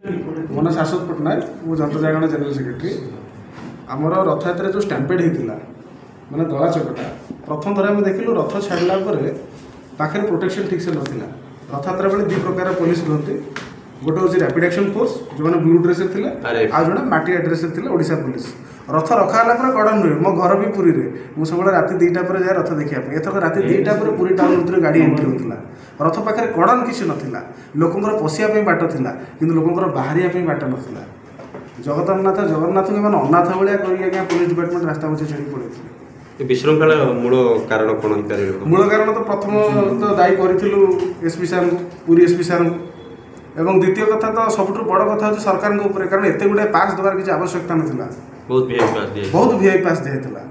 ମୋ ନାଁ ଶାଶ୍ୱତ ପଟ୍ଟନାୟକ, ମୁଁ जनता जागरण जनरल सेक्रेटरी। आमर रथयात्रा जो स्टाम्पेड होता माने दला चकटा प्रथम थर आम देखिलु रथ छाड़ा पाखे प्रोटेक्शन ठीक से नाला। रथयात्रा बेले दुई प्रकार पुलिस रुहति, गोटे हूँ रैपिड एक्शन फोर्स जो मैंने ब्लू ड्रेस थे आज जो माटी ड्रेस थे ओडिशा पुलिस। रथ रखाला कड़ा नुहे मो घर भी पुरी रे मुझे सब राति 2टा पर जाए रथ देखा एथर राति 2टा पर पुरी टाउन भर गाड़ी एंट्री होता रथ पाखे कड़न किसी नाला लोकंर पशिया बाट था कि लोकंर बाहर बाट नाला। जगन्नाथ जगन्नाथ को मैंने अनाथ भाया कर पुलिस डिपार्टमेंट रास्ता मुझे छाड़ी पड़े। विशृंखला मूल कारण कौन हो? मूल कारण तो प्रथम तो दायी करूँ एसपी सार पुरी एसपी सार एवं द्वितीय कथा तो सब बड़ कथा हूँ सरकार के कारण एत गुड़ाए पास देवार किसी आवश्यकता नाला। बहुत वीआईपी पास दिया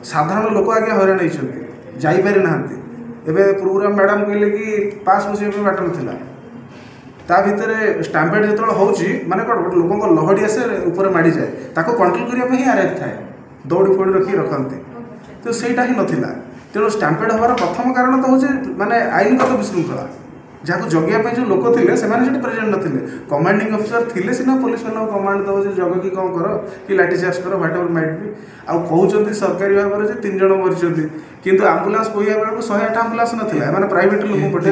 साधारण लोक आगे हईराण होती जापारी ना एवं पूर्व मैडम कहले कि पास बसैया बाट ना ता भितर स्टाम्पेड जो होची माने कौन लोक लहड़ी आसे ऊपर माड़ी जाए ताको कंट्रोल करने ही आरएफ थाए दौड़ी फौड़ी रखी रखते तो सहीटा ही नाला। तेणु स्टाम्पेड हमार प्रथम कारण तो हूँ माने आईनगत विशृंखला जहाँ जगिया जो लोक थे से प्रेजेंट नथिले। कमांडिंग अफिसर थे सीना पुलिस मान कमांड दब जग कि कौन कर कि लाठी चार्ज कर व्हाट एवर माइट भी आउ कहते सरकारी भाव में 3 जन मरी किंतु आंबुलांस कहया बेलू 108 आंबुलांस नाला मैंने प्राइवेट लोक पठे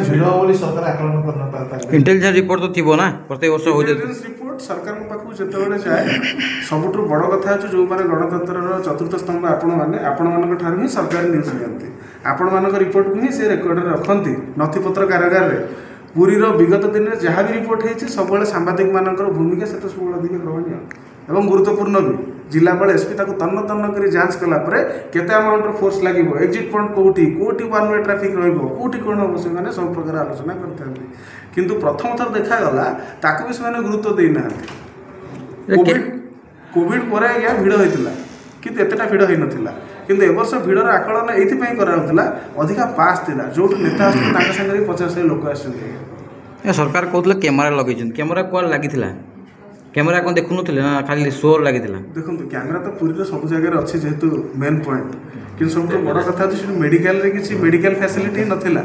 इंटेलिजेंस रिपोर्ट तो थी ना प्रत्येक वर्ष हो इंटेलिजेंस रिपोर्ट सरकार पाखु जिते जाए सबुठ बड़ कथा जो मैंने गणतंत्र चतुर्थ स्तंभ आपण ही सरकार न्यूज दिखती आपण मान रिपोर्ट को ही से रेकर्ड रखती नथिपत्र कारागार में पुरीर विगत दिन में जहाँ भी रिपोर्ट होती सब सांबादिक मान भूमिका से तो सब अधिक ग्रहणीय एवं गुरुत्वपूर्ण भी जिलापाल एसपी तन्न तन्न कर जांच कलापर केते अमाउंट फोर्स लगे एक्जिट पॉइंट कौटी कौटी वन वे ट्राफिक रोटी कौन हम से मैंने सब प्रकार आलोचना करते किंतु प्रथम थर देखागला ताकू भी से गुरुत्व देना। कोविड पर आज्ञा भिड़ होता किंतु एतटा भिड़ हो नाला किंतु ए वर्ष भिड़र आकलन ये कराला अधिका पास था जो नेता आसते 50 लोक आसते। सरकार कहते कैमेरा लगे कैमेरा कौन लगी कैमेरा कौन देखु ना खाली शोर लगी देखो कैमेरा तो पूरी सब जगह अच्छी जेहेतु मेन पॉइंट कि सब बड़ कथा मेडिकल किसी मेडिकल फैसिलिटी नाला।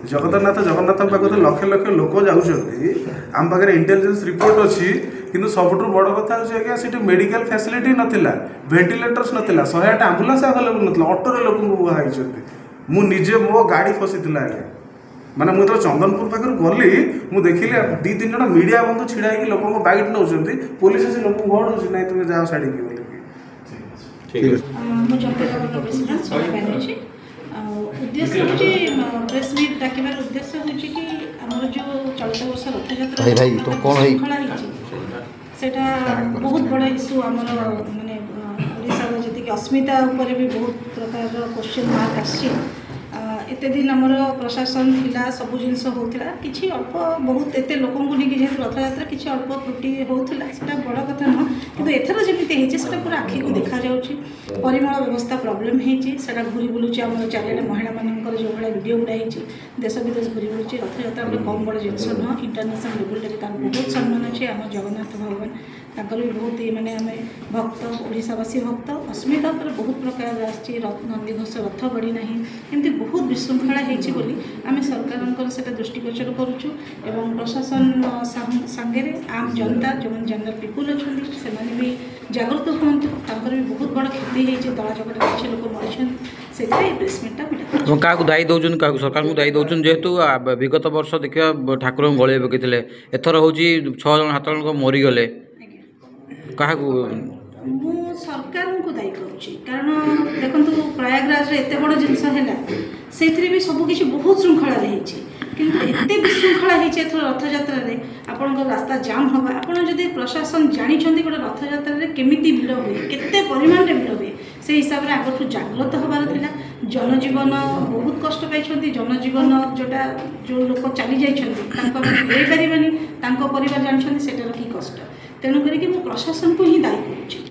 जगन्नाथ जगन्नाथ पाखे तो लक्ष लक्ष लोक जाऊँगी आम पाखे इंटेलिजेंस रिपोर्ट अच्छी किंतु सबुठ बड़ कथा आज्ञा मेडिकल फैसिलिटी नाला वेंटिलेटर्स नाला 108 आंबुलांस आवेलेबल नाला ऑटोरे लोक बुहाई मुझे मो गाड़ी फसी आज्ञा माने मुझे चंदनपुर पाखे गली मुझे देखिली 2-3 जन मीडिया बंधु छिड़ा होकर लोक बाइट नौ पुलिस आसी लोक घोड़े ना तुम जाओ छाड़ी उद्देश्य हूँ प्रेस मीट डाकिबार उद्देश्य हूँ कि आमर जो चलित वर्ष रथयात्रा सेटा बहुत बड़ा इश्यू आमर माने ओडिशा जी अस्मिता उपर भी बहुत प्रकार क्वेश्चन मार्क आसी एते दिन आमर प्रशासन थिला सब जिनस होता कि अल्प बहुत एत लोक जेहतु रथयात्रा किसी अल्प त्रुटि होता से बड़ कथा नुह कि एथर जमी से पूरा आखि को देखा परिमल व्यवस्था प्रोब्लेम होता घूरी बुलूँ आम चारिड़े महिला मान जो भाई वीडियो गुड़ा देश विदेश घूरी बुलूँ रथयात्रा गोटे कम बड़ जिनस नुह इंटरनेशनल लेवल बहुत सम्मान अच्छे आम जगन्नाथ भगवान ताकर भी बहुत माने आम भक्त ओडिशावासी भक्त अस्मिता पर बहुत प्रकार नंदीघोष रथ गड़ी ना एमती बहुत विशृंखला होती आम सरकार से दृष्टिगोचर करुचु एवं प्रशासन सांगे आम जनता जो जनरल पीपुल अच्छा से भी जागृत हूँ भी बहुत बड़ क्षति होती दला चकटा किसी लोक मरी से प्रेसमिटा क्या दायी दौन क्या सरकार को दायी दौन जेहेतु विगत वर्ष देखा ठाकुर गले पकईले एथर हूँ 6 जन 7 जन मरीगले क्या सरकार को दायी करुच्ची कारण देखो प्रयागराज एत बड़ जिनस है से भी सबकि बहुत श्रृंखला किंतु एत विशृंखला होथर रथयात्रा आपण रास्ता जाम हवा आपड़ जब प्रशासन जानते गोटे रथयात्रा केमी भिड़ हुए केते परिमाण भिड़ हुए से हिसाब से आगठू जागृत हबार था जनजीवन बहुत कष्ट पाई जनजीवन जोटा जो लोक चली जाइए परिवार जानते कि कष्ट तेणुक प्रशासन को ही दायी करुच्ची।